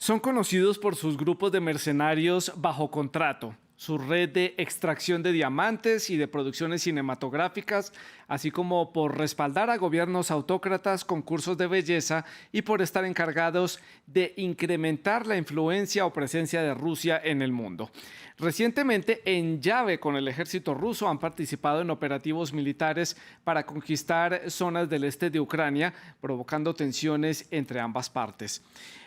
Son conocidos por sus grupos de mercenarios bajo contrato, su red de extracción de diamantes y de producciones cinematográficas, así como por respaldar a gobiernos autócratas, concursos de belleza y por estar encargados de incrementar la influencia o presencia de Rusia en el mundo. Recientemente, en llave con el ejército ruso, han participado en operativos militares para conquistar zonas del este de Ucrania, provocando tensiones entre ambas partes.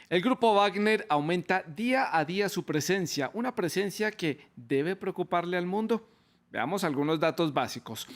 El grupo Wagner aumenta día a día su presencia, una presencia que debe preocuparle al mundo. Veamos algunos datos básicos.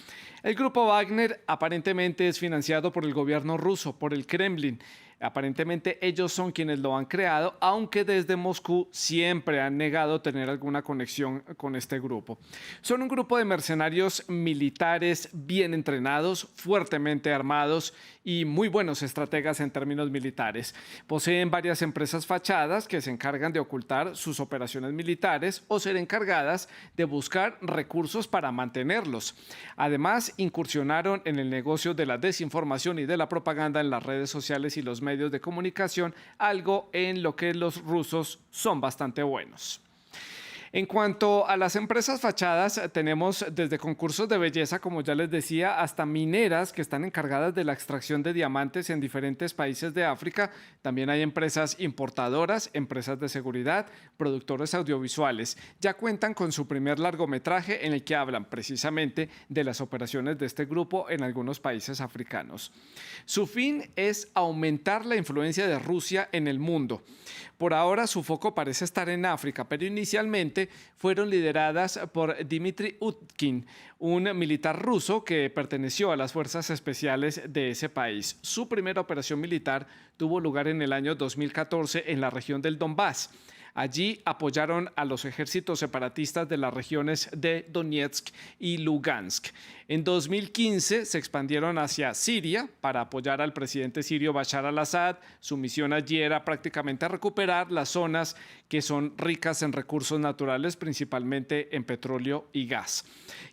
El grupo Wagner aparentemente es financiado por el gobierno ruso, por el Kremlin. Aparentemente ellos son quienes lo han creado, aunque desde Moscú siempre han negado tener alguna conexión con este grupo. Son un grupo de mercenarios militares bien entrenados, fuertemente armados y muy buenos estrategas en términos militares. Poseen varias empresas fachadas que se encargan de ocultar sus operaciones militares o ser encargadas de buscar recursos para mantenerlos. Además, incursionaron en el negocio de la desinformación y de la propaganda en las redes sociales y los medios de comunicación, algo en lo que los rusos son bastante buenos. En cuanto a las empresas fachadas, tenemos desde concursos de belleza, como ya les decía, hasta mineras que están encargadas de la extracción de diamantes en diferentes países de África. También hay empresas importadoras, empresas de seguridad, productores audiovisuales. Ya cuentan con su primer largometraje en el que hablan precisamente de las operaciones de este grupo en algunos países africanos. Su fin es aumentar la influencia de Rusia en el mundo. Por ahora su foco parece estar en África, pero inicialmente fueron lideradas por Dmitry Utkin, un militar ruso que perteneció a las fuerzas especiales de ese país. Su primera operación militar tuvo lugar en el año 2014 en la región del Donbass. Allí apoyaron a los ejércitos separatistas de las regiones de Donetsk y Lugansk. En 2015 se expandieron hacia Siria para apoyar al presidente sirio Bashar al-Assad. Su misión allí era prácticamente recuperar las zonas que son ricas en recursos naturales, principalmente en petróleo y gas.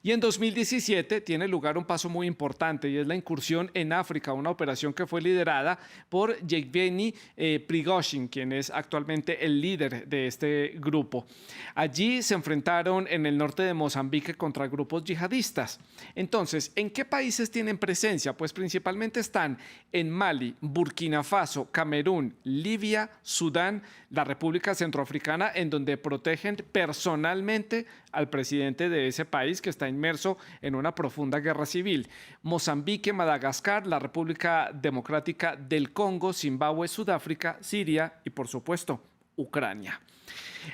Y en 2017 tiene lugar un paso muy importante y es la incursión en África, una operación que fue liderada por Yevgeny Prigozhin, quien es actualmente el líder de este grupo. Allí se enfrentaron en el norte de Mozambique contra grupos yihadistas. Entonces, ¿en qué países tienen presencia? Pues principalmente están en Mali, Burkina Faso, Camerún, Libia, Sudán, la República Centroafricana, en donde protegen personalmente al presidente de ese país que está inmerso en una profunda guerra civil. Mozambique, Madagascar, la República Democrática del Congo, Zimbabue, Sudáfrica, Siria y, por supuesto, Ucrania.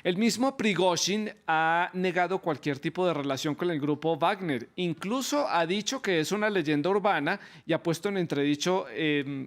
El mismo Prigozhin ha negado cualquier tipo de relación con el grupo Wagner. Incluso ha dicho que es una leyenda urbana y ha puesto en entredicho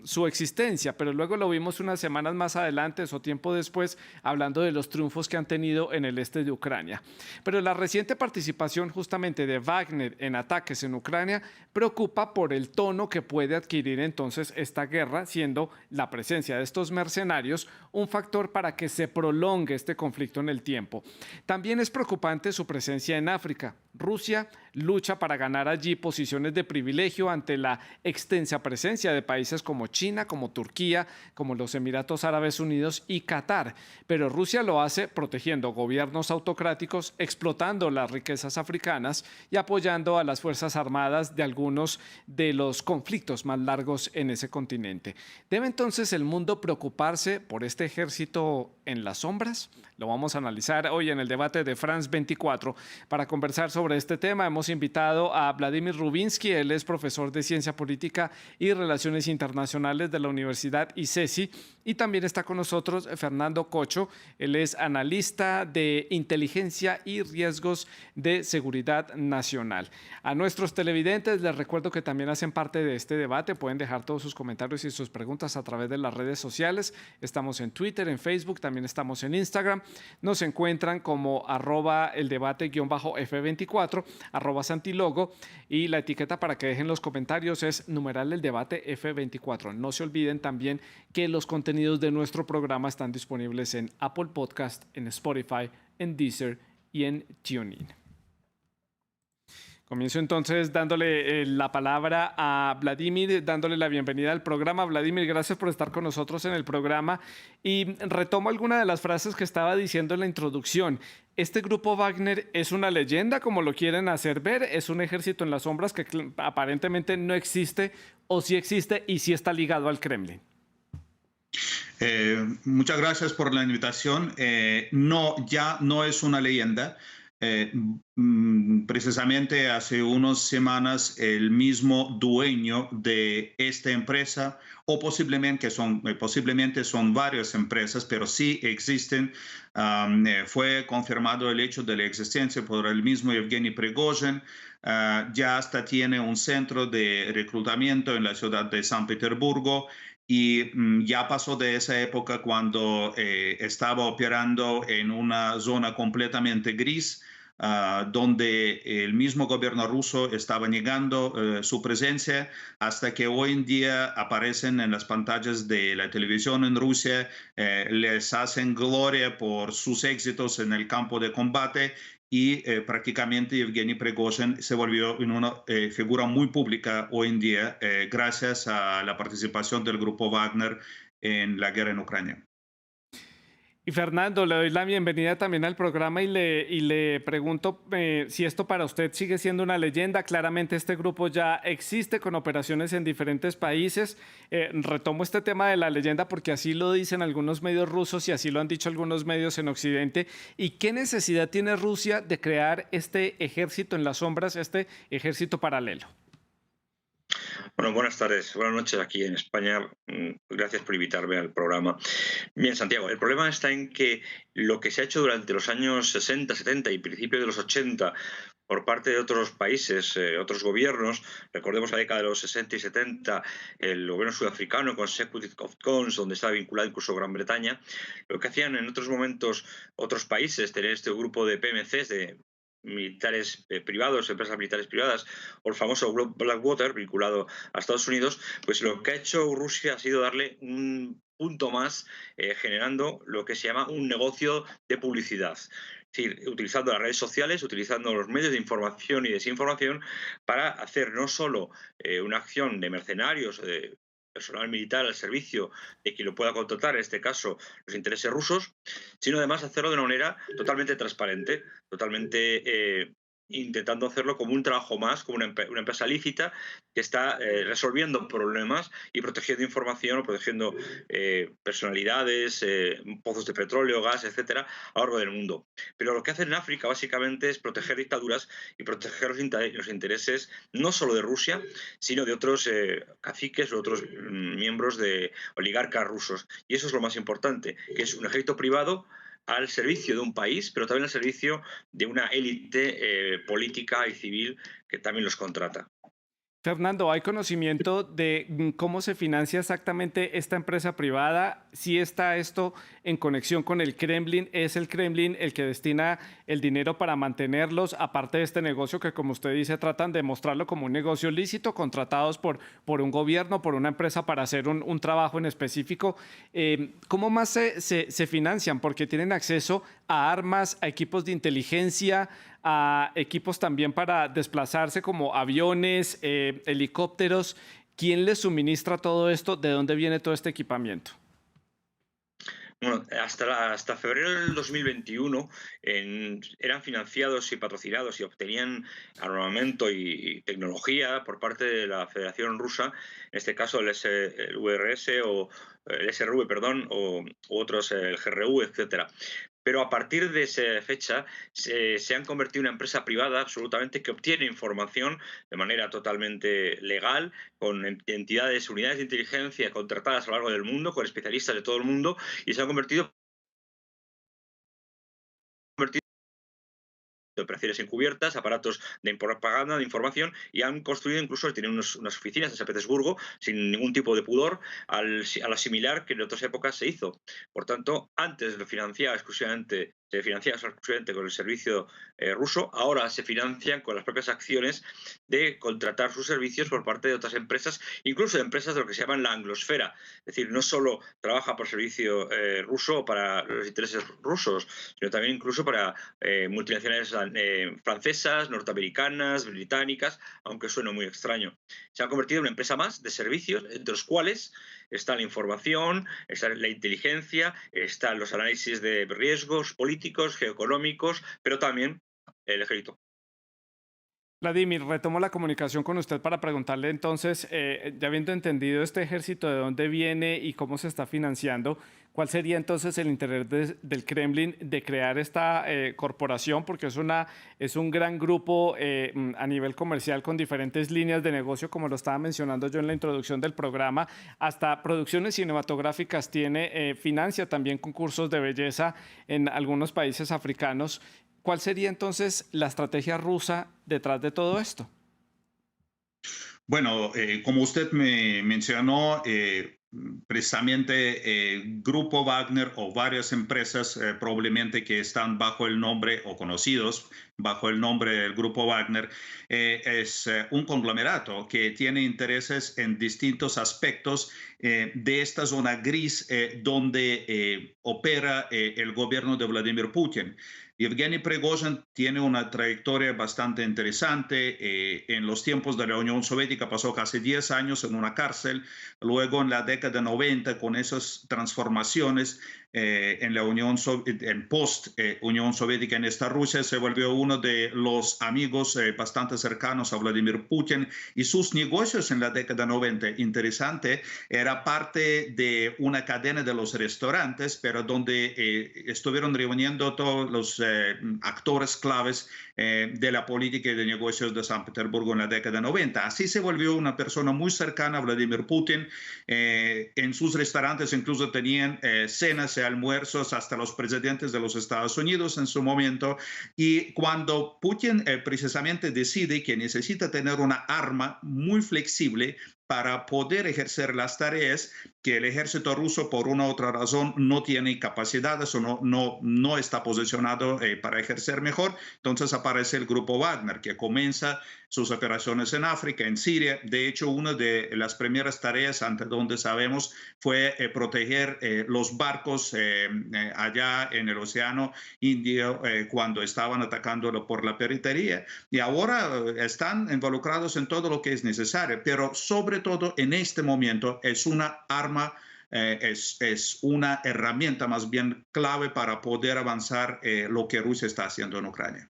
su existencia, pero luego lo vimos unas semanas más adelante o tiempo después hablando de los triunfos que han tenido en el este de Ucrania. Pero la reciente participación justamente de Wagner en ataques en Ucrania preocupa por el tono que puede adquirir entonces esta guerra, siendo la presencia de estos mercenarios un factor para que se prolongue este conflicto en el tiempo. También es preocupante su presencia en África. Rusia lucha para ganar allí posiciones de privilegio ante la extensa presencia de países como China, como Turquía, como los Emiratos Árabes Unidos y Qatar. Pero Rusia lo hace protegiendo gobiernos autocráticos, explotando las riquezas africanas y apoyando a las fuerzas armadas de algunos de los conflictos más largos en ese continente. ¿Debe entonces el mundo preocuparse por este ejército en las sombras? Lo vamos a analizar hoy en el debate de France 24. Para conversar sobre este tema hemos invitado a Vladimir Rubinsky. Él es profesor de Ciencia Política y Relaciones Internacionales de la Universidad ICESI. Y también está con nosotros Fernando Cocho. Él es analista de inteligencia y riesgos de seguridad nacional. A nuestros televidentes les recuerdo que también hacen parte de este debate. Pueden dejar todos sus comentarios y sus preguntas a través de las redes sociales. Estamos en Twitter, en Facebook, también estamos en Instagram. Nos encuentran como @eldebate_F24, @Santilogo, y la etiqueta para que dejen los comentarios es numeral el debate F24. No se olviden también que los contenidos de nuestro programa están disponibles en Apple Podcast, en Spotify, en Deezer y en TuneIn. Comienzo entonces dándole la palabra a Vladimir, dándole la bienvenida al programa. Vladimir, gracias por estar con nosotros en el programa. Y retomo alguna de las frases que estaba diciendo en la introducción. Este grupo Wagner es una leyenda, como lo quieren hacer ver, es un ejército en las sombras que aparentemente no existe, o sí existe y sí está ligado al Kremlin. Muchas gracias por la invitación. No, ya no es una leyenda. Precisamente hace unas semanas el mismo dueño de esta empresa, o posiblemente son varias empresas, pero sí existen, fue confirmado el hecho de la existencia por el mismo Yevgeny Prigozhin. Ya hasta tiene un centro de reclutamiento en la ciudad de San Petersburgo. Y ya pasó de esa época cuando estaba operando en una zona completamente gris, donde el mismo gobierno ruso estaba negando su presencia, hasta que hoy en día aparecen en las pantallas de la televisión en Rusia, les hacen gloria por sus éxitos en el campo de combate. Y prácticamente Yevgeny Prigozhin se volvió en una figura muy pública hoy en día, gracias a la participación del grupo Wagner en la guerra en Ucrania. Y Fernando, le doy la bienvenida también al programa y le pregunto si esto para usted sigue siendo una leyenda. Claramente este grupo ya existe con operaciones en diferentes países. Retomo este tema de la leyenda porque así lo dicen algunos medios rusos y así lo han dicho algunos medios en Occidente. ¿Y qué necesidad tiene Rusia de crear este ejército en las sombras, este ejército paralelo? Bueno, buenas tardes, buenas noches aquí en España. Gracias por invitarme al programa. Bien, Santiago, el problema está en que lo que se ha hecho durante los años 60, 70 y principios de los 80 por parte de otros países, otros gobiernos, recordemos la década de los 60 y 70, el gobierno sudafricano con Consecutive of Cons, donde estaba vinculado incluso Gran Bretaña, lo que hacían en otros momentos otros países, tener este grupo de PMCs, de militares privados, empresas militares privadas, o el famoso Blackwater vinculado a Estados Unidos, pues lo que ha hecho Rusia ha sido darle un punto más, generando lo que se llama un negocio de publicidad. Es decir, utilizando las redes sociales, utilizando los medios de información y desinformación para hacer no solo una acción de mercenarios, de personal militar al servicio de quien lo pueda contratar, en este caso los intereses rusos, sino además hacerlo de una manera totalmente transparente, totalmente intentando hacerlo como un trabajo más, como una empresa lícita que está resolviendo problemas y protegiendo información o protegiendo personalidades, pozos de petróleo, gas, etcétera, a lo largo del mundo. Pero lo que hacen en África básicamente es proteger dictaduras y proteger los intereses no solo de Rusia, sino de otros caciques o otros miembros de oligarcas rusos. Y eso es lo más importante, que es un ejército privado al servicio de un país, pero también al servicio de una élite política y civil que también los contrata. Fernando, ¿hay conocimiento de cómo se financia exactamente esta empresa privada? Si está esto en conexión con el Kremlin, ¿es el Kremlin el que destina el dinero para mantenerlos, aparte de este negocio que, como usted dice, tratan de mostrarlo como un negocio lícito, contratados por un gobierno, por una empresa para hacer un trabajo en específico? ¿Cómo más se financian? Porque tienen acceso a armas, a equipos de inteligencia, a equipos también para desplazarse como aviones, helicópteros. ¿Quién les suministra todo esto? ¿De dónde viene todo este equipamiento? Bueno, hasta febrero del 2021 eran financiados y patrocinados y obtenían armamento y tecnología por parte de la Federación Rusa, en este caso el URS o el SRV, perdón, u otros, el GRU, etcétera. Pero a partir de esa fecha se han convertido en una empresa privada absolutamente que obtiene información de manera totalmente legal, con entidades, unidades de inteligencia contratadas a lo largo del mundo, con especialistas de todo el mundo, y se han convertido de operaciones encubiertas, aparatos de propaganda, de información, y han construido incluso, tienen unas oficinas en San Petersburgo sin ningún tipo de pudor, a lo similar que en otras épocas se hizo. Por tanto, antes lo financiaba exclusivamente se financiaban exclusivamente con el servicio ruso, ahora se financian con las propias acciones de contratar sus servicios por parte de otras empresas, incluso de empresas de lo que se llaman la anglosfera. Es decir, no solo trabaja por servicio ruso o para los intereses rusos, sino también incluso para multinacionales francesas, norteamericanas, británicas, aunque suene muy extraño. Se ha convertido en una empresa más de servicios, entre los cuales está la información, está la inteligencia, están los análisis de riesgos políticos, geoeconómicos, pero también el ejército. Vladimir, retomo la comunicación con usted para preguntarle entonces, ya habiendo entendido este ejército de dónde viene y cómo se está financiando, ¿cuál sería entonces el interés del Kremlin de crear esta corporación? Porque es un gran grupo a nivel comercial con diferentes líneas de negocio, como lo estaba mencionando yo en la introducción del programa, hasta producciones cinematográficas tiene, financia también concursos de belleza en algunos países africanos. ¿Cuál sería entonces la estrategia rusa detrás de todo esto? Bueno, como usted me mencionó, precisamente Grupo Wagner o varias empresas probablemente que están bajo el nombre o conocidos bajo el nombre del Grupo Wagner, es un conglomerato que tiene intereses en distintos aspectos de esta zona gris donde opera el gobierno de Vladimir Putin. Yevgeny Prigozhin tiene una trayectoria bastante interesante. En los tiempos de la Unión Soviética pasó casi 10 años en una cárcel. Luego, en la década 90, con esas transformaciones en la en post-Unión Soviética en esta Rusia, se volvió uno de los amigos bastante cercanos a Vladimir Putin. Y sus negocios en la década 90, interesante, era parte de una cadena de los restaurantes, pero donde estuvieron reuniendo todos los actores claves de la política y de negocios de San Petersburgo en la década 90. Así se volvió una persona muy cercana a Vladimir Putin. En sus restaurantes incluso tenían cenas y almuerzos hasta los presidentes de los Estados Unidos en su momento. Y cuando Putin precisamente decide que necesita tener una arma muy flexible para poder ejercer las tareas que el ejército ruso por una u otra razón no tiene capacidades o no está posicionado para ejercer mejor. Entonces aparece el Grupo Wagner, que comienza sus operaciones en África, en Siria. De hecho, una de las primeras tareas ante donde sabemos fue proteger los barcos allá en el Océano Indio cuando estaban atacándolo por la periferia. Y ahora están involucrados en todo lo que es necesario, pero sobre todo en este momento es una arma, es una herramienta más bien clave para poder avanzar lo que Rusia está haciendo en Ucrania.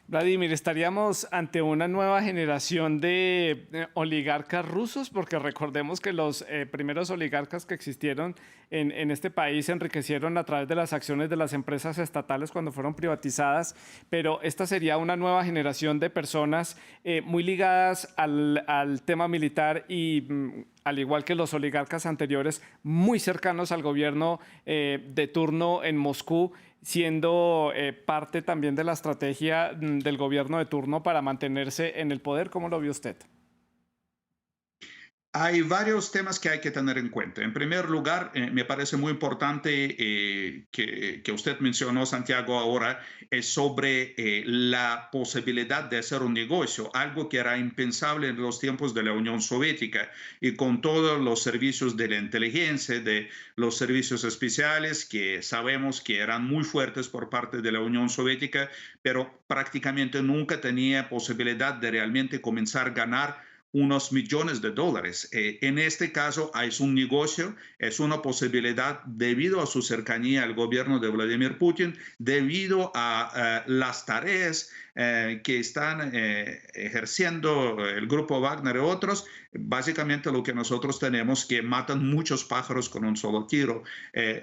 Vladimir, ¿estaríamos ante una nueva generación de oligarcas rusos? Porque recordemos que los primeros oligarcas que existieron en este país se enriquecieron a través de las acciones de las empresas estatales cuando fueron privatizadas, pero esta sería una nueva generación de personas muy ligadas al tema militar y al igual que los oligarcas anteriores, muy cercanos al gobierno de turno en Moscú, siendo parte también de la estrategia del gobierno de turno para mantenerse en el poder. ¿Cómo lo vio usted? Hay varios temas que hay que tener en cuenta. En primer lugar, me parece muy importante que usted mencionó, Santiago, ahora, es sobre la posibilidad de hacer un negocio, algo que era impensable en los tiempos de la Unión Soviética y con todos los servicios de la inteligencia, de los servicios especiales que sabemos que eran muy fuertes por parte de la Unión Soviética, pero prácticamente nunca tenía posibilidad de realmente comenzar a ganar unos millones de dólares. En este caso es un negocio, es una posibilidad debido a su cercanía al gobierno de Vladimir Putin, debido a las tareas que están ejerciendo el Grupo Wagner y otros. Básicamente lo que nosotros tenemos que matan muchos pájaros con un solo tiro.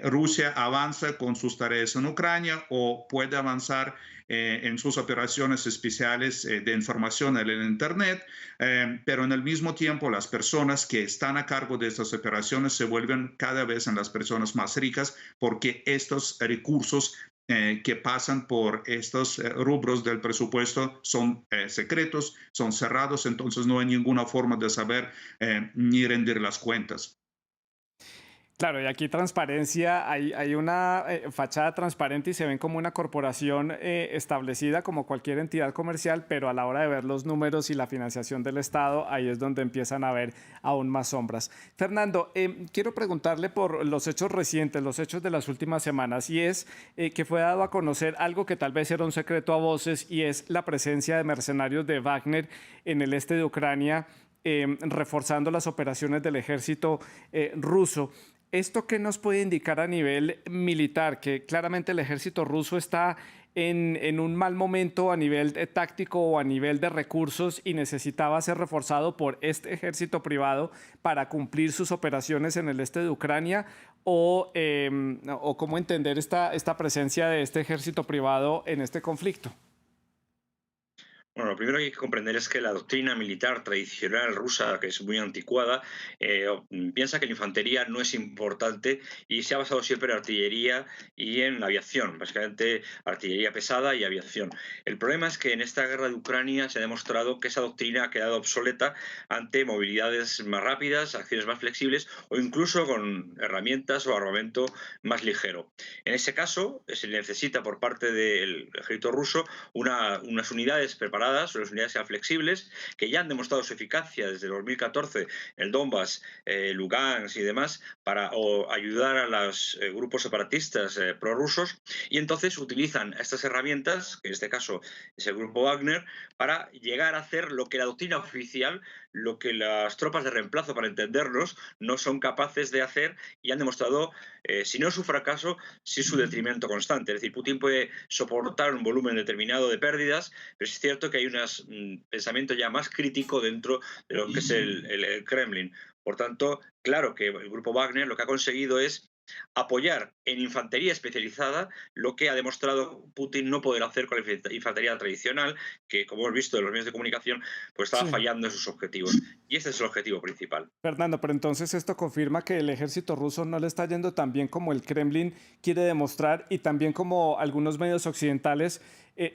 Rusia avanza con sus tareas en Ucrania o puede avanzar en sus operaciones especiales de información en el Internet, pero en el mismo tiempo las personas que están a cargo de estas operaciones se vuelven cada vez en las personas más ricas porque estos recursos que pasan por estos rubros del presupuesto son secretos, son cerrados, entonces no hay ninguna forma de saber ni rendir las cuentas. Claro, y aquí transparencia, hay una fachada transparente y se ven como una corporación establecida como cualquier entidad comercial, pero a la hora de ver los números y la financiación del Estado, ahí es donde empiezan a ver aún más sombras. Fernando, quiero preguntarle por los hechos recientes, los hechos de las últimas semanas, y es que fue dado a conocer algo que tal vez era un secreto a voces, y es la presencia de mercenarios de Wagner en el este de Ucrania, reforzando las operaciones del ejército ruso. ¿Esto qué nos puede indicar a nivel militar? Que claramente el ejército ruso está en un mal momento a nivel táctico o a nivel de recursos y necesitaba ser reforzado por este ejército privado para cumplir sus operaciones en el este de Ucrania, o cómo entender esta presencia de este ejército privado en este conflicto. Bueno, lo primero que hay que comprender es que la doctrina militar tradicional rusa, que es muy anticuada, piensa que la infantería no es importante y se ha basado siempre en artillería y en la aviación, básicamente artillería pesada y aviación. El problema es que en esta guerra de Ucrania se ha demostrado que esa doctrina ha quedado obsoleta ante movilidades más rápidas, acciones más flexibles o incluso con herramientas o armamento más ligero. En ese caso, se necesita por parte del ejército ruso unas unidades preparadas, unas unidades sean flexibles, que ya han demostrado su eficacia desde 2014, el Donbass, Lugansk y demás, para ayudar a los grupos separatistas prorrusos, y entonces utilizan estas herramientas, que en este caso es el grupo Wagner, para llegar a hacer lo que la doctrina oficial, lo que las tropas de reemplazo, para entendernos, no son capaces de hacer, y han demostrado, si no su fracaso, sí su detrimento constante. Es decir, Putin puede soportar un volumen determinado de pérdidas, pero es cierto que hay un pensamiento ya más crítico dentro de lo que es el Kremlin. Por tanto, claro que el grupo Wagner lo que ha conseguido es apoyar en infantería especializada lo que ha demostrado Putin no poder hacer con la infantería tradicional, que, como hemos visto en los medios de comunicación, pues estaba Sí. fallando en sus objetivos. Y este es el objetivo principal. Fernando, pero entonces esto confirma que el ejército ruso no le está yendo tan bien como el Kremlin quiere demostrar, y también como algunos medios occidentales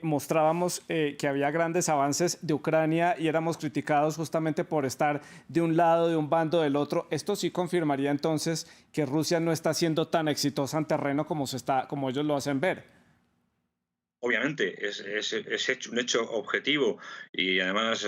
mostrábamos que había grandes avances de Ucrania y éramos criticados justamente por estar de un lado, de un bando, del otro. Esto sí confirmaría entonces que Rusia no está siendo tan exitosa en terreno como ellos lo hacen ver. Obviamente, es un hecho objetivo y además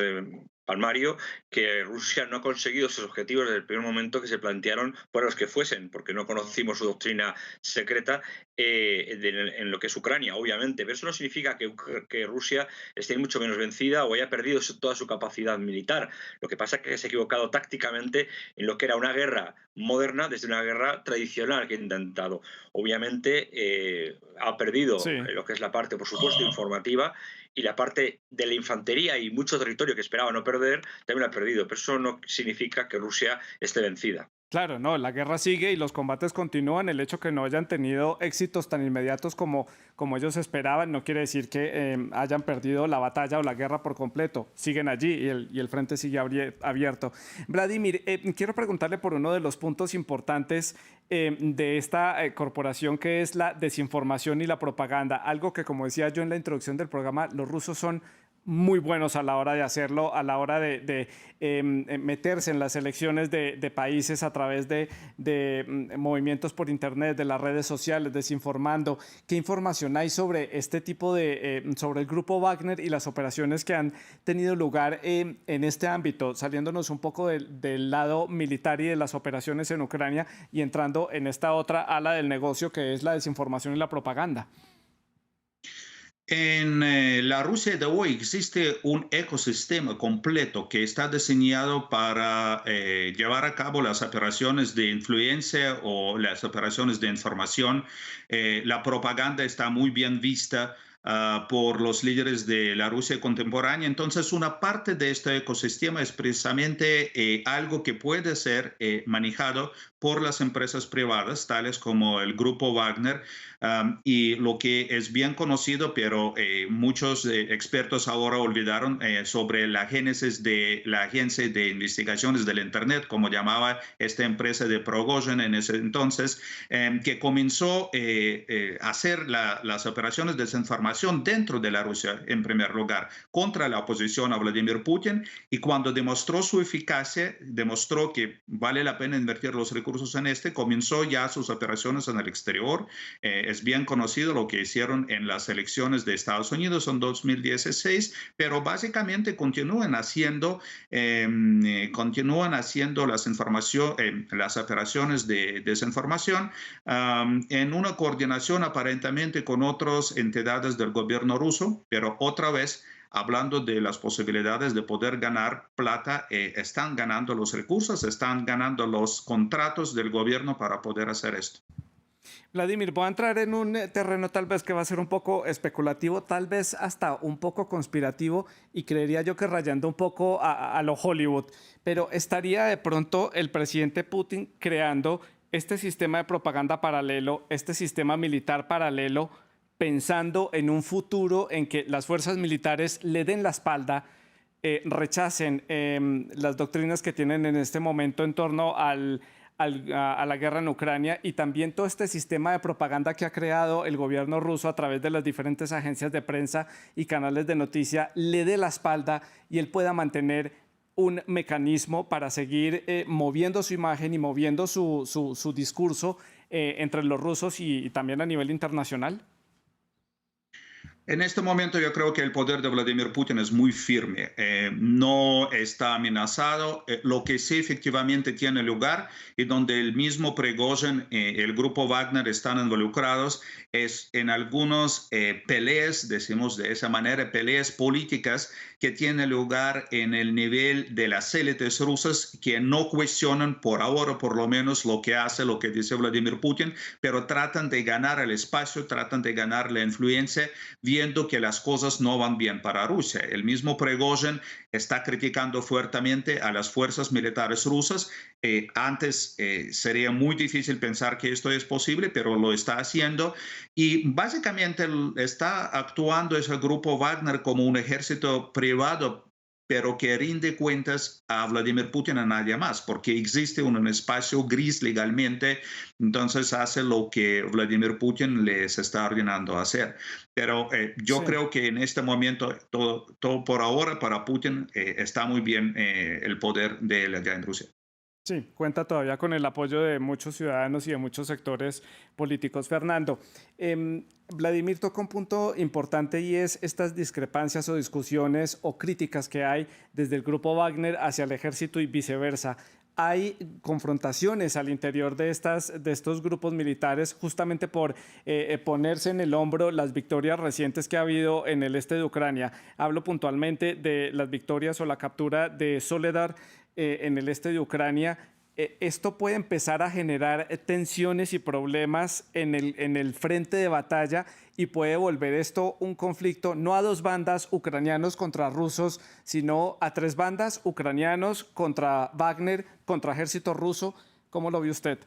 palmario, que Rusia no ha conseguido sus objetivos desde el primer momento que se plantearon, por los que fuesen, porque no conocimos su doctrina secreta en lo que es Ucrania, obviamente. Pero eso no significa que Rusia esté mucho menos vencida o haya perdido toda su capacidad militar. Lo que pasa es que se ha equivocado tácticamente en lo que era una guerra moderna desde una guerra tradicional que ha intentado. Obviamente ha perdido Sí. lo que es la parte, por supuesto, informativa, y la parte de la infantería y mucho territorio que esperaba no perder, también lo ha perdido. Pero eso no significa que Rusia esté vencida. Claro, no, la guerra sigue y los combates continúan. El hecho que no hayan tenido éxitos tan inmediatos como ellos esperaban no quiere decir que hayan perdido la batalla o la guerra por completo. Siguen allí y el frente sigue abierto. Vladimir, quiero preguntarle por uno de los puntos importantes de esta corporación, que es la desinformación y la propaganda. Algo que, como decía yo en la introducción del programa, los rusos son muy buenos a la hora de hacerlo, a la hora de meterse en las elecciones de países a través de movimientos por internet, de las redes sociales, desinformando. ¿Qué información hay sobre este tipo sobre el grupo Wagner y las operaciones que han tenido lugar en este ámbito, saliéndonos un poco del lado militar y de las operaciones en Ucrania y entrando en esta otra ala del negocio, que es la desinformación y la propaganda? En la Rusia de hoy existe un ecosistema completo que está diseñado para llevar a cabo las operaciones de influencia o las operaciones de información. La propaganda está muy bien vista por los líderes de la Rusia contemporánea. Entonces, una parte de este ecosistema es precisamente algo que puede ser manejado por las empresas privadas, tales como el grupo Wagner, y lo que es bien conocido, pero muchos expertos ahora olvidaron sobre la génesis de la Agencia de Investigaciones del Internet, como llamaba esta empresa de Prigozhin en ese entonces, que comenzó a hacer las operaciones de desinformación desinformación dentro de la Rusia, en primer lugar, contra la oposición a Vladimir Putin, y cuando demostró su eficacia, demostró que vale la pena invertir los recursos en comenzó ya sus operaciones en el exterior. Es bien conocido lo que hicieron en las elecciones de Estados Unidos en 2016, pero básicamente continúan haciendo las operaciones de desinformación en una coordinación aparentemente con otras entidades del gobierno ruso, pero otra vez hablando de las posibilidades de poder ganar plata, están ganando los recursos, están ganando los contratos del gobierno para poder hacer esto. Vladimir, voy a entrar en un terreno tal vez que va a ser un poco especulativo, tal vez hasta un poco conspirativo y creería yo que rayando un poco a lo Hollywood, pero ¿estaría de pronto el presidente Putin creando este sistema de propaganda paralelo, este sistema militar paralelo, pensando en un futuro en que las fuerzas militares le den la espalda, rechacen las doctrinas que tienen en este momento en torno a la guerra en Ucrania y también todo este sistema de propaganda que ha creado el gobierno ruso a través de las diferentes agencias de prensa y canales de noticia, le dé la espalda y él pueda mantener un mecanismo para seguir moviendo su imagen y moviendo su discurso entre los rusos y también a nivel internacional? En este momento yo creo que el poder de Vladimir Putin es muy firme, no está amenazado. Lo que sí efectivamente tiene lugar y donde el mismo Prigozhin, el grupo Wagner están involucrados es en algunas peleas, decimos de esa manera, peleas políticas que tienen lugar en el nivel de las élites rusas que no cuestionan por ahora por lo menos lo que dice Vladimir Putin, pero tratan de ganar el espacio, tratan de ganar la influencia, viendo que las cosas no van bien para Rusia. El mismo Prigozhin está criticando fuertemente a las fuerzas militares rusas. Antes sería muy difícil pensar que esto es posible, pero lo está haciendo. Y básicamente está actuando ese grupo Wagner como un ejército privado, pero que rinde cuentas a Vladimir Putin a nadie más, porque existe un espacio gris legalmente, entonces hace lo que Vladimir Putin les está ordenando hacer. Pero yo Sí. creo que en este momento, todo por ahora, para Putin está muy bien el poder de él allá en Rusia. Sí, cuenta todavía con el apoyo de muchos ciudadanos y de muchos sectores políticos. Fernando, Vladimir toca un punto importante y es estas discrepancias o discusiones o críticas que hay desde el grupo Wagner hacia el ejército y viceversa. Hay confrontaciones al interior de estos grupos militares justamente por ponerse en el hombro las victorias recientes que ha habido en el este de Ucrania. Hablo puntualmente de las victorias o la captura de Soledar en el este de Ucrania. Esto puede empezar a generar tensiones y problemas en el frente de batalla y puede volver esto un conflicto no a dos bandas, ucranianos contra rusos, sino a tres bandas, ucranianos contra Wagner, contra ejército ruso. ¿Cómo lo ve usted?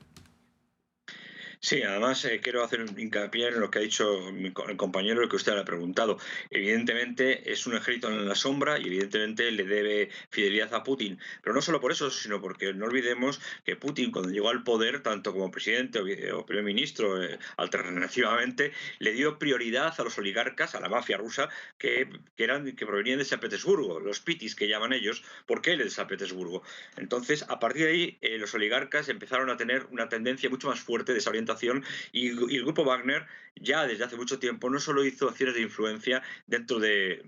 Sí, además quiero hacer un hincapié en lo que ha dicho el compañero, el que usted le ha preguntado. Evidentemente es un ejército en la sombra y evidentemente le debe fidelidad a Putin. Pero no solo por eso, sino porque no olvidemos que Putin, cuando llegó al poder, tanto como presidente o primer ministro, alternativamente, le dio prioridad a los oligarcas, a la mafia rusa, que provenían de San Petersburgo, los pitis que llaman ellos, porque él es de San Petersburgo. Entonces, a partir de ahí, los oligarcas empezaron a tener una tendencia mucho más fuerte de desorientación y el grupo Wagner ya desde hace mucho tiempo no solo hizo acciones de influencia dentro de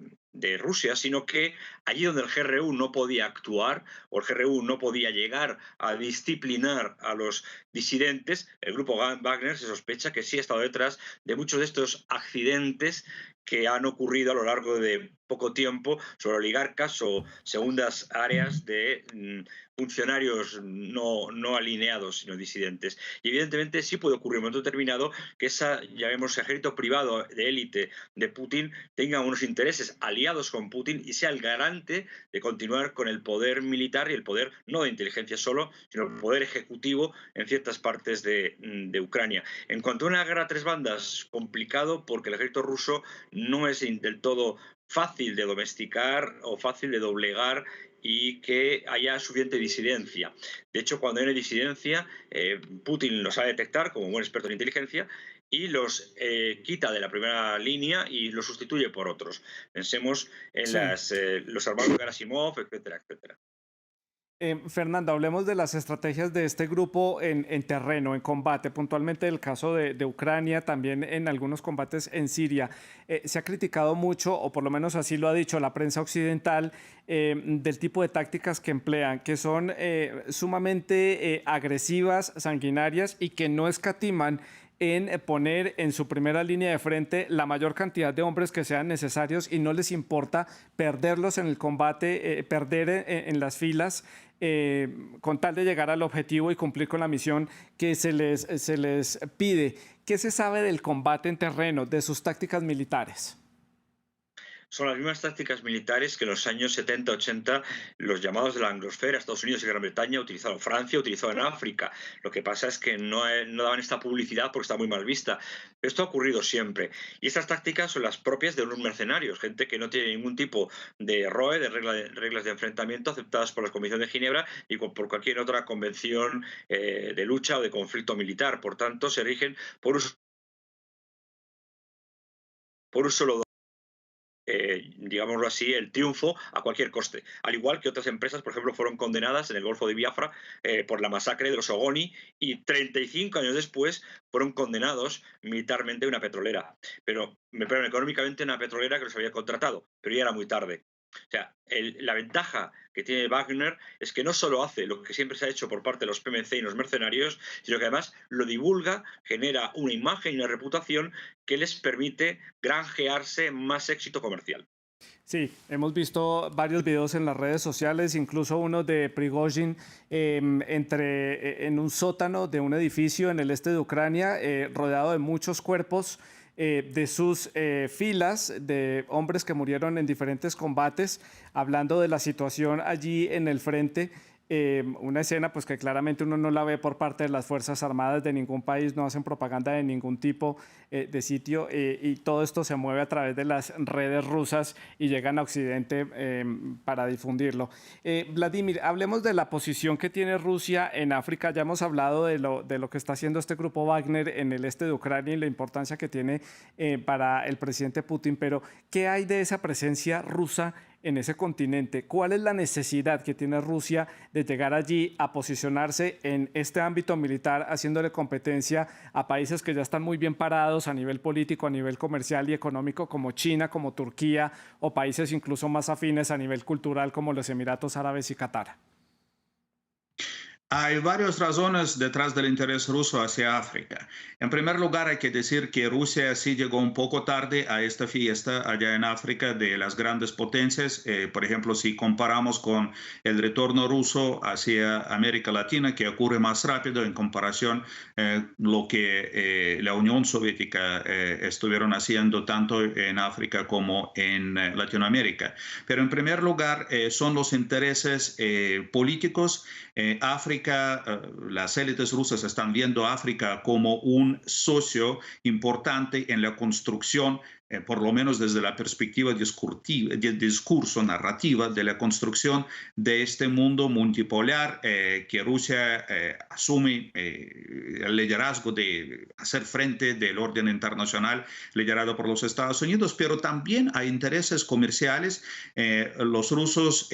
Rusia, sino que allí donde el GRU no podía actuar o el GRU no podía llegar a disciplinar a los disidentes, el grupo Wagner se sospecha que sí ha estado detrás de muchos de estos accidentes que han ocurrido a lo largo de poco tiempo sobre oligarcas o segundas áreas de funcionarios no alineados, sino disidentes. Y evidentemente sí puede ocurrir en un momento determinado que llamemos, ejército privado de élite de Putin tenga unos intereses aliados con Putin y sea el garante de continuar con el poder militar y el poder no de inteligencia solo, sino el poder ejecutivo en ciertas partes de Ucrania. En cuanto a una guerra a tres bandas, complicado porque el ejército ruso no es del todo fácil de domesticar o fácil de doblegar y que haya suficiente disidencia. De hecho, cuando hay una disidencia, Putin lo sabe detectar como buen experto en inteligencia y los quita de la primera línea y los sustituye por otros. Pensemos en Sí. los armados de Gerasimov, etcétera, etcétera. Fernando, hablemos de las estrategias de este grupo en terreno, en combate, puntualmente el caso de Ucrania, también en algunos combates en Siria. Se ha criticado mucho, o por lo menos así lo ha dicho la prensa occidental, del tipo de tácticas que emplean, que son sumamente agresivas, sanguinarias y que no escatiman en poner en su primera línea de frente la mayor cantidad de hombres que sean necesarios y no les importa perderlos en el combate, perder en las filas, con tal de llegar al objetivo y cumplir con la misión que se les pide. ¿Qué se sabe del combate en terreno, de sus tácticas militares? Son las mismas tácticas militares que en los años 70-80 los llamados de la anglosfera, Estados Unidos y Gran Bretaña utilizaron, Francia utilizó en África. Lo que pasa es que no daban esta publicidad porque está muy mal vista. Esto ha ocurrido siempre. Y estas tácticas son las propias de unos mercenarios, gente que no tiene ningún tipo de ROE, reglas de enfrentamiento aceptadas por la Convención de Ginebra y por cualquier otra convención de lucha o de conflicto militar. Por tanto, se rigen por un solo digámoslo así, el triunfo a cualquier coste. Al igual que otras empresas, por ejemplo, fueron condenadas en el Golfo de Biafra por la masacre de los Ogoni y 35 años después fueron condenados militarmente una petrolera. Pero económicamente una petrolera que los había contratado, pero ya era muy tarde. O sea, la ventaja que tiene Wagner es que no solo hace lo que siempre se ha hecho por parte de los PMC y los mercenarios, sino que además lo divulga, genera una imagen y una reputación que les permite granjearse más éxito comercial. Sí, hemos visto varios videos en las redes sociales, incluso uno de Prigozhin en un sótano de un edificio en el este de Ucrania, rodeado de muchos cuerpos de sus filas de hombres que murieron en diferentes combates, hablando de la situación allí en el frente. Una escena pues que claramente uno no la ve por parte de las Fuerzas Armadas de ningún país, no hacen propaganda de ningún tipo de sitio, y todo esto se mueve a través de las redes rusas y llegan a Occidente para difundirlo. Vladimir, hablemos de la posición que tiene Rusia en África. Ya hemos hablado de lo que está haciendo este grupo Wagner en el este de Ucrania y la importancia que tiene para el presidente Putin, pero ¿qué hay de esa presencia rusa en ese continente? ¿Cuál es la necesidad que tiene Rusia de llegar allí a posicionarse en este ámbito militar, haciéndole competencia a países que ya están muy bien parados a nivel político, a nivel comercial y económico, como China, como Turquía, o países incluso más afines a nivel cultural, como los Emiratos Árabes y Qatar? Hay varias razones detrás del interés ruso hacia África. En primer lugar, hay que decir que Rusia sí llegó un poco tarde a esta fiesta allá en África de las grandes potencias. Por ejemplo, si comparamos con el retorno ruso hacia América Latina, que ocurre más rápido en comparación lo que la Unión Soviética estuvieron haciendo tanto en África como en Latinoamérica. Pero en primer lugar, son los intereses políticos. África, las élites rusas están viendo a África como un socio importante en la construcción, por lo menos desde la perspectiva discurso narrativa de la construcción de este mundo multipolar que Rusia asume el liderazgo de hacer frente del orden internacional liderado por los Estados Unidos, pero también hay intereses comerciales. Los rusos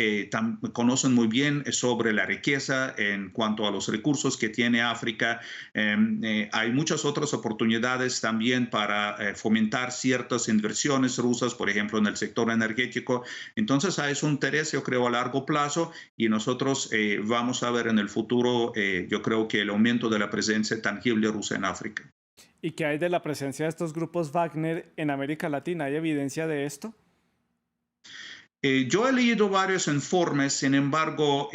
conocen muy bien sobre la riqueza en cuanto a los recursos que tiene África. Hay muchas otras oportunidades también para fomentar ciertas inversiones rusas, por ejemplo, en el sector energético. Entonces, hay un interés, yo creo, a largo plazo, y nosotros vamos a ver en el futuro, yo creo que el aumento de la presencia tangible rusa en África. ¿Y qué hay de la presencia de estos grupos Wagner en América Latina? ¿Hay evidencia de esto? Yo he leído varios informes, sin embargo,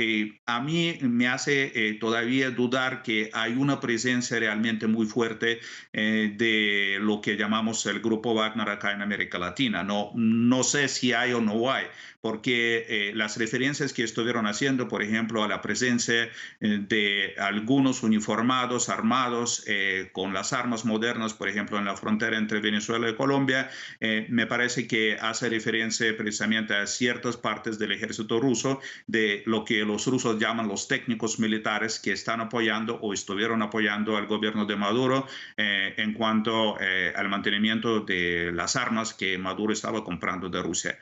a mí me hace todavía dudar que hay una presencia realmente muy fuerte de lo que llamamos el grupo Wagner acá en América Latina. No sé si hay o no hay, porque las referencias que estuvieron haciendo, por ejemplo, a la presencia de algunos uniformados armados con las armas modernas, por ejemplo, en la frontera entre Venezuela y Colombia, me parece que hace referencia precisamente a ciertas partes del ejército ruso, de lo que los rusos llaman los técnicos militares que están apoyando o estuvieron apoyando al gobierno de Maduro en cuanto al mantenimiento de las armas que Maduro estaba comprando de Rusia.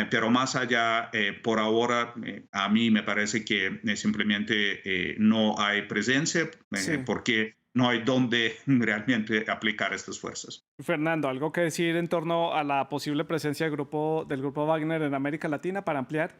Pero más allá, por ahora, a mí me parece que simplemente no hay presencia Sí. porque no hay dónde realmente aplicar estas fuerzas. Fernando, ¿algo que decir en torno a la posible presencia del grupo Wagner en América Latina para ampliar?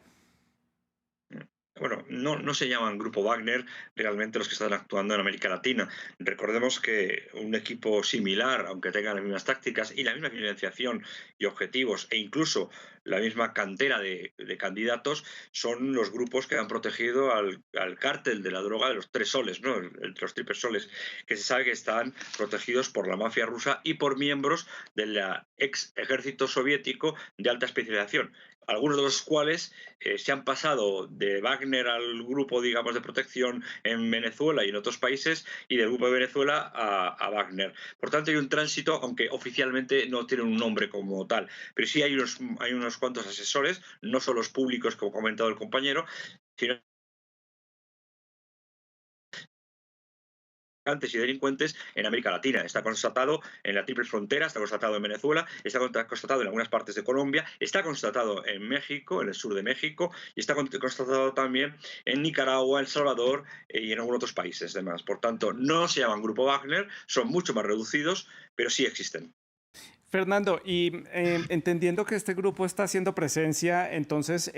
Bueno, no se llaman Grupo Wagner realmente los que están actuando en América Latina. Recordemos que un equipo similar, aunque tenga las mismas tácticas y la misma financiación y objetivos, e incluso la misma cantera de candidatos, son los grupos que han protegido al cártel de la droga de los tres soles, ¿no? Los triples soles, que se sabe que están protegidos por la mafia rusa y por miembros del ex ejército soviético de alta especialización, algunos de los cuales se han pasado de Wagner al grupo, digamos, de protección en Venezuela y en otros países, y del grupo de Venezuela a Wagner. Por tanto, hay un tránsito, aunque oficialmente no tiene un nombre como tal, pero sí hay unos cuantos asesores, no solo los públicos, como ha comentado el compañero, sino y delincuentes en América Latina. Está constatado en la triple frontera, está constatado en Venezuela, está constatado en algunas partes de Colombia, está constatado en México, en el sur de México, y está constatado también en Nicaragua, El Salvador y en algunos otros países demás. Por tanto, no se llaman Grupo Wagner, son mucho más reducidos, pero sí existen. Fernando, y entendiendo que este grupo está haciendo presencia, entonces,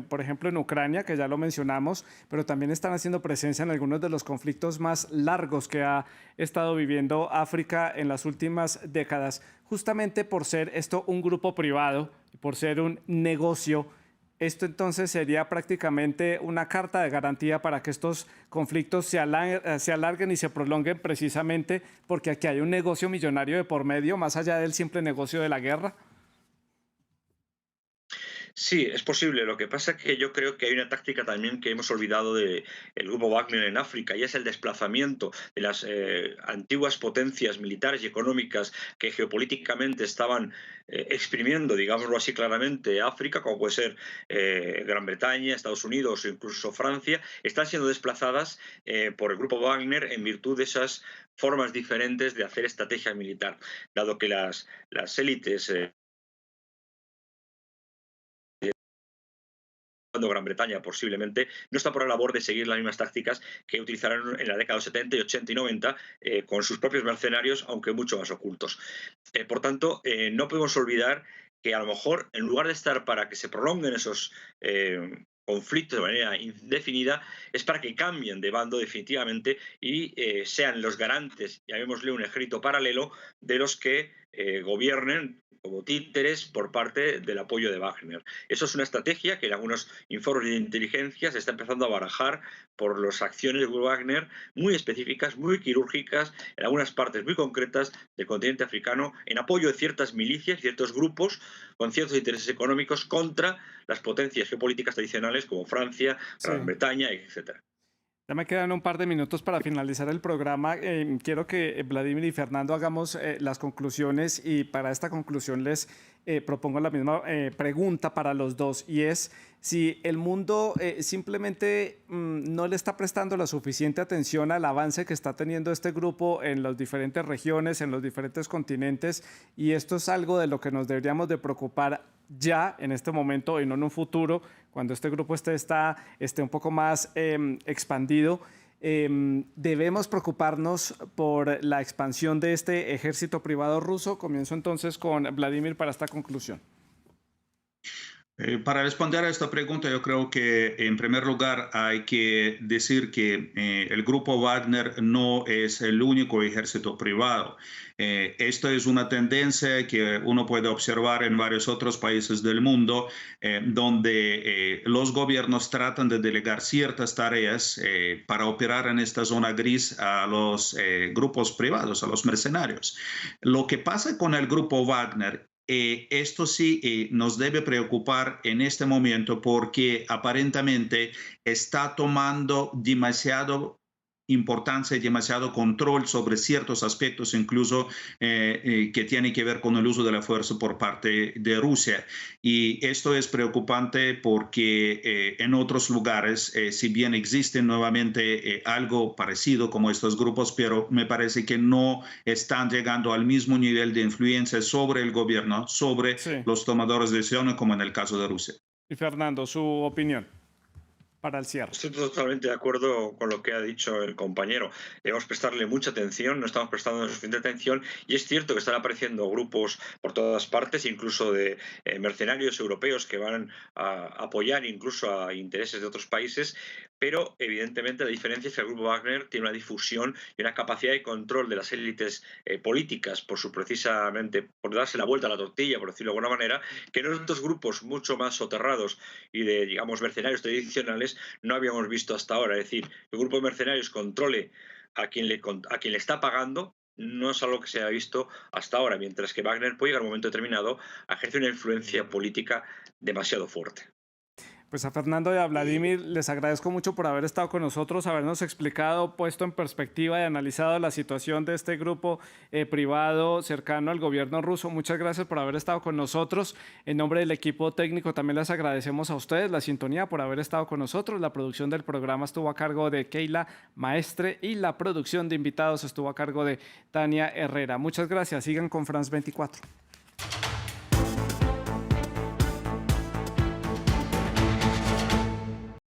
por ejemplo, en Ucrania, que ya lo mencionamos, pero también están haciendo presencia en algunos de los conflictos más largos que ha estado viviendo África en las últimas décadas, justamente por ser esto un grupo privado, por ser un negocio. Esto entonces sería prácticamente una carta de garantía para que estos conflictos se alarguen y se prolonguen precisamente porque aquí hay un negocio millonario de por medio, más allá del simple negocio de la guerra. Sí, es posible. Lo que pasa es que yo creo que hay una táctica también que hemos olvidado del grupo Wagner en África, y es el desplazamiento de las antiguas potencias militares y económicas que geopolíticamente estaban exprimiendo, digámoslo así claramente, África, como puede ser Gran Bretaña, Estados Unidos o incluso Francia, están siendo desplazadas por el grupo Wagner en virtud de esas formas diferentes de hacer estrategia militar, dado que las élites Gran Bretaña posiblemente, no está por la labor de seguir las mismas tácticas que utilizaron en la década de 70 y 80 y 90 con sus propios mercenarios, aunque mucho más ocultos. Por tanto, no podemos olvidar que a lo mejor, en lugar de estar para que se prolonguen esos conflictos de manera indefinida, es para que cambien de bando definitivamente y sean los garantes, llamémosle un ejército paralelo, de los que gobiernen como títeres por parte del apoyo de Wagner. Eso es una estrategia que en algunos informes de inteligencia se está empezando a barajar por las acciones de Wagner, muy específicas, muy quirúrgicas, en algunas partes muy concretas del continente africano, en apoyo de ciertas milicias, ciertos grupos con ciertos intereses económicos contra las potencias geopolíticas tradicionales como Francia, Sí. Gran Bretaña, etc. Ya me quedan un par de minutos para finalizar el programa. Quiero que Vladimir y Fernando hagamos las conclusiones, y para esta conclusión les propongo la misma pregunta para los dos, y es si el mundo simplemente no le está prestando la suficiente atención al avance que está teniendo este grupo en las diferentes regiones, en los diferentes continentes, y esto es algo de lo que nos deberíamos de preocupar ya en este momento y no en un futuro, cuando este grupo esté un poco más expandido. Debemos preocuparnos por la expansión de este ejército privado ruso. Comienzo entonces con Vladimir para esta conclusión. Para responder a esta pregunta, yo creo que en primer lugar hay que decir que el grupo Wagner no es el único ejército privado. Esto es una tendencia que uno puede observar en varios otros países del mundo, donde los gobiernos tratan de delegar ciertas tareas para operar en esta zona gris a los grupos privados, a los mercenarios. Lo que pasa con el grupo Wagner esto sí nos debe preocupar en este momento porque aparentemente está tomando demasiado importancia y demasiado control sobre ciertos aspectos, incluso que tienen que ver con el uso de la fuerza por parte de Rusia. Y esto es preocupante porque en otros lugares, si bien existe nuevamente algo parecido como estos grupos, pero me parece que no están llegando al mismo nivel de influencia sobre el gobierno, sobre Sí. los tomadores de decisiones, como en el caso de Rusia. Y Fernando, su opinión para el cierre. Estoy totalmente de acuerdo con lo que ha dicho el compañero. Debemos prestarle mucha atención, no estamos prestando suficiente atención y es cierto que están apareciendo grupos por todas partes, incluso de mercenarios europeos que van a apoyar incluso a intereses de otros países, pero evidentemente la diferencia es que el grupo Wagner tiene una difusión y una capacidad de control de las élites políticas precisamente por darse la vuelta a la tortilla, por decirlo de alguna manera, que en otros grupos mucho más soterrados y de, digamos, mercenarios tradicionales no habíamos visto hasta ahora. Es decir, el grupo de mercenarios controle a quien le está pagando no es algo que se haya visto hasta ahora, mientras que Wagner puede llegar a un momento determinado a ejercer una influencia política demasiado fuerte. Pues a Fernando y a Vladimir les agradezco mucho por haber estado con nosotros, habernos explicado, puesto en perspectiva y analizado la situación de este grupo privado cercano al gobierno ruso. Muchas gracias por haber estado con nosotros. En nombre del equipo técnico también les agradecemos a ustedes la sintonía por haber estado con nosotros. La producción del programa estuvo a cargo de Keila Maestre y la producción de invitados estuvo a cargo de Tania Herrera. Muchas gracias. Sigan con France 24.